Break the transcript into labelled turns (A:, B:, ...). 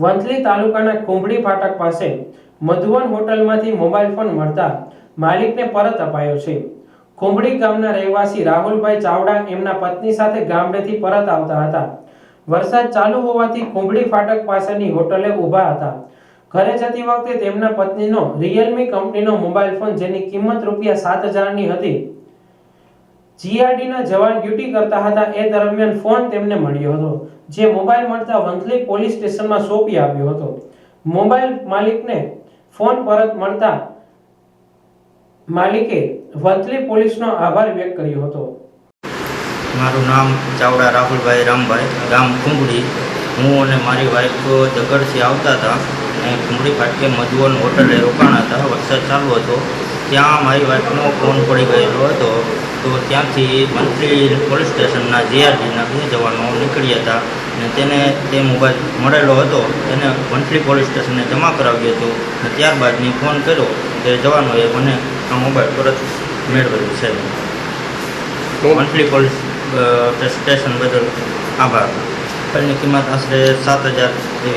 A: વંથલી તાલુકાના કુંભડી ફાટક પાસે મધુવન હોટલમાંથી મોબાઈલ ફોન મળતા માલિકને પરત અપાયો છે। કુંભડી ગામના રહેવાસી રાહુલભાઈ ચાવડા એમના પત્ની સાથે ગામડેથી પરત આવતા હતા। વરસાદ ચાલુ હોવાથી કુંભડી ફાટક પાસેની હોટલે ઊભા હતા। ઘરે જતી વખતે તેમના પત્નીનો રિયલમી કંપનીનો મોબાઈલ ફોન જેની કિંમત ₹7,000ની હતી જીઆરડીના જવાન ડ્યુટી કરતા હતા એ દરમિયાન ફોન તેમને મળ્યો હતો, જે મોબાઈલ મળતા વંથલી પોલીસ સ્ટેશનમાં સોંપી આપ્યો હતો। મોબાઈલ માલિકને ફોન પરત મળતા માલિકે વંથલી પોલીસનો આભાર વ્યક્ત કર્યો હતો।
B: મારું નામ ચાવડા રાહુલભાઈ રામભાઈ, ગામ કુંભડી। હું અને મારી વાઈફ દગડથી આવતા હતા અને કુંભડી ફાટકે મધુવન હોટલે રોકાણા હતા। વરસાદ ચાલુ હતો, ત્યાં મારી વાઈફનો ફોન પડી ગયેલો હતો, તો ત્યાંથી વંથલી પોલીસ સ્ટેશનના જીઆરડીના 2 જવાનો નીકળ્યા હતા અને તેને તે મોબાઈલ મળેલો હતો તેને વંથલી પોલીસ સ્ટેશને જમા કરાવ્યો હતો અને ત્યારબાદ મેં ફોન કર્યો તે જવાનોએ મને આ મોબાઈલ પરત મેળવેલું છે। વંથલી પોલીસ સ્ટેશન બદલ આભાર। મોબાઈલની કિંમત આશરે 7,000 જેવી